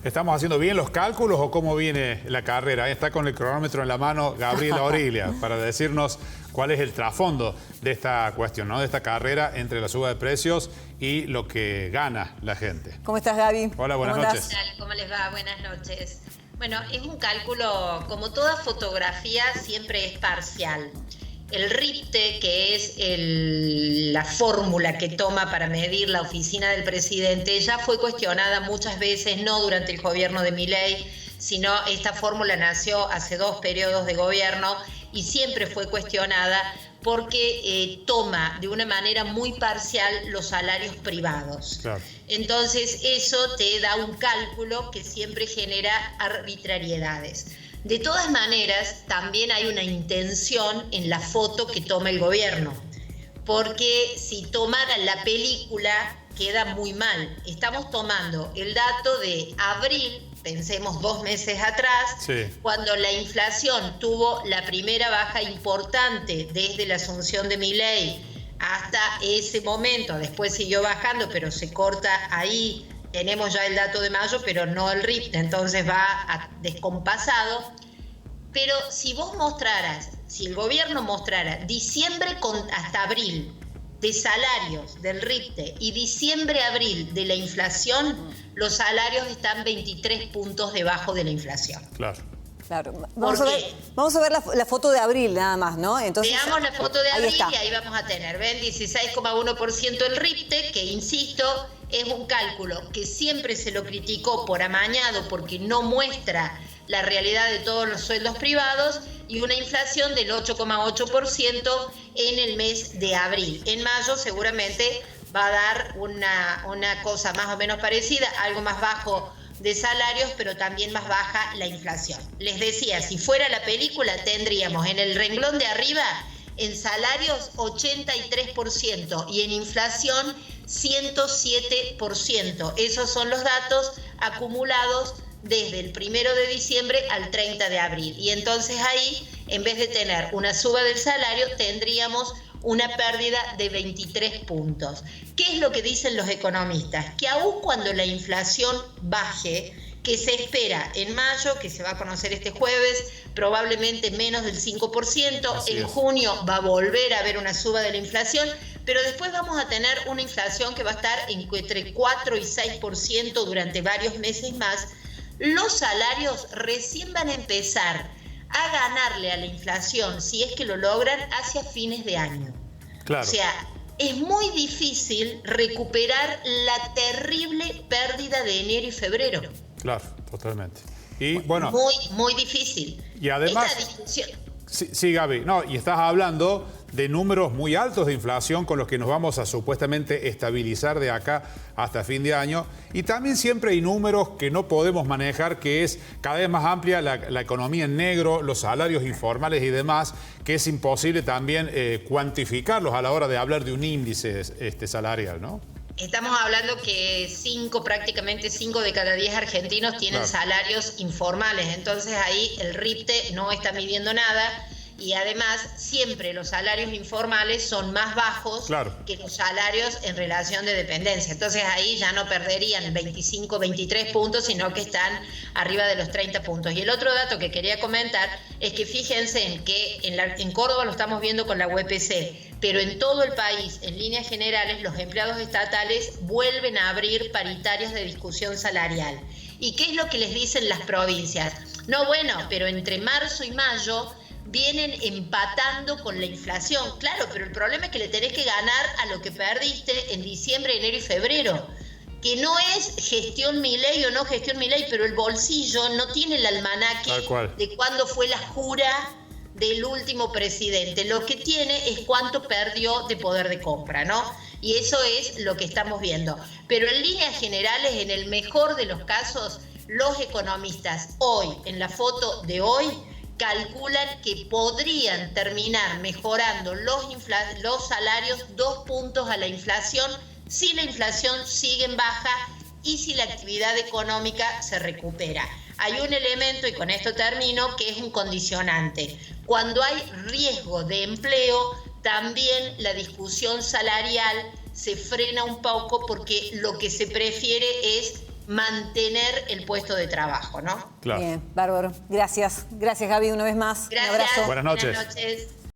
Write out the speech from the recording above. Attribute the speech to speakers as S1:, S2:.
S1: ¿Estamos haciendo bien los cálculos o cómo viene la carrera? Ahí está con el cronómetro en la mano Gabriela Origlia para decirnos cuál es el trasfondo de esta cuestión, ¿no? De esta carrera entre la suba de precios y lo que gana la gente.
S2: ¿Cómo estás, Gaby?
S1: Hola, buenas noches.
S3: ¿Cómo les va? Buenas noches. Bueno, es un cálculo, como toda fotografía, siempre es parcial. El RIPTE, que es la fórmula que toma para medir la oficina del presidente, ya fue cuestionada muchas veces, no durante el gobierno de Milei, sino esta fórmula nació hace 2 periodos de gobierno y siempre fue cuestionada porque toma de una manera muy parcial los salarios privados. Claro. Entonces eso te da un cálculo que siempre genera arbitrariedades. De todas maneras, también hay una intención en la foto que toma el gobierno, porque si tomaran la película queda muy mal. Estamos tomando el dato de abril, pensemos 2 meses atrás, sí, cuando la inflación tuvo la primera baja importante desde la asunción de Milei hasta ese momento. Después siguió bajando, pero se corta ahí. Tenemos ya el dato de mayo, pero no el RIPTE, entonces va descompasado. Pero si vos mostraras, si el gobierno mostrara diciembre hasta abril de salarios del RIPTE y diciembre-abril de la inflación, los salarios están 23 puntos debajo de la inflación.
S1: Claro.
S2: Claro. Vamos a ver la foto de abril nada más, ¿no? Entonces,
S3: veamos la foto de abril y ahí vamos a tener, ven, 16,1% el RIPTE, que insisto, es un cálculo que siempre se lo criticó por amañado porque no muestra la realidad de todos los sueldos privados, y una inflación del 8,8% en el mes de abril. En mayo seguramente va a dar una cosa más o menos parecida, algo más bajo de salarios, pero también más baja la inflación. Les decía, si fuera la película tendríamos en el renglón de arriba en salarios 83% y en inflación 107%. Esos son los datos acumulados desde el 1 de diciembre al 30 de abril. Y entonces ahí, en vez de tener una suba del salario, tendríamos una pérdida de 23 puntos. ¿Qué es lo que dicen los economistas? Que aun cuando la inflación baje, que se espera en mayo, que se va a conocer este jueves, probablemente menos del 5%, en junio va a volver a haber una suba de la inflación, pero después vamos a tener una inflación que va a estar entre 4 y 6% durante varios meses más. Los salarios recién van a empezar a ganarle a la inflación, si es que lo logran, hacia fines de año. Claro. O sea, es muy difícil recuperar la terrible pérdida de enero y febrero.
S1: Claro, totalmente. Y bueno,
S3: muy difícil.
S1: Y además, sí, Gaby, no, y estás hablando de números muy altos de inflación con los que nos vamos a supuestamente estabilizar de acá hasta fin de año. Y también siempre hay números que no podemos manejar, que es cada vez más amplia la economía en negro, los salarios informales y demás, que es imposible también cuantificarlos a la hora de hablar de un índice salarial, ¿no?
S3: Estamos hablando que prácticamente 5 de cada 10 argentinos tienen salarios informales, entonces ahí el RIPTE no está midiendo nada. Y además, siempre los salarios informales son más bajos que los salarios en relación de dependencia. Entonces ahí ya no perderían 25, 23 puntos, sino que están arriba de los 30 puntos. Y el otro dato que quería comentar es que fíjense en que en Córdoba lo estamos viendo con la UPC, pero en todo el país, en líneas generales, los empleados estatales vuelven a abrir paritarias de discusión salarial. ¿Y qué es lo que les dicen las provincias? No, bueno, pero entre marzo y mayo vienen empatando con la inflación. Claro, pero el problema es que le tenés que ganar a lo que perdiste en diciembre, enero y febrero. Que no es gestión Milei o no gestión Milei, pero el bolsillo no tiene el almanaque de cuándo fue la jura del último presidente. Lo que tiene es cuánto perdió de poder de compra, ¿no? Y eso es lo que estamos viendo. Pero en líneas generales, en el mejor de los casos, los economistas hoy, en la foto de hoy, calculan que podrían terminar mejorando los salarios 2 puntos a la inflación si la inflación sigue en baja y si la actividad económica se recupera. Hay un elemento, y con esto termino, que es un condicionante. Cuando hay riesgo de empleo, también la discusión salarial se frena un poco porque lo que se prefiere es mantener el puesto de trabajo, ¿no?
S1: Claro.
S2: Bien, bárbaro. Gracias. Gracias, Gaby, una vez más.
S3: Gracias.
S2: Un abrazo.
S1: Buenas noches.
S3: Buenas noches.